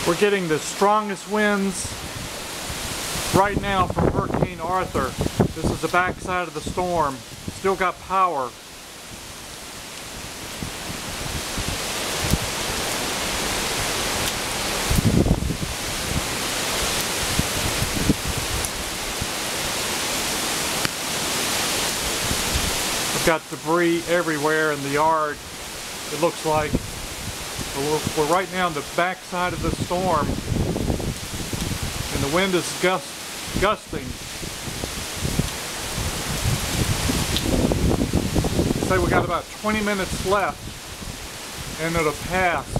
We're getting the strongest winds right now from Hurricane Arthur. This is the backside of the storm. Still got power. We've got debris everywhere in the yard, it looks like. We're right now on the backside of the storm, and the wind is gusting. Say we got about 20 minutes left, and it'll pass.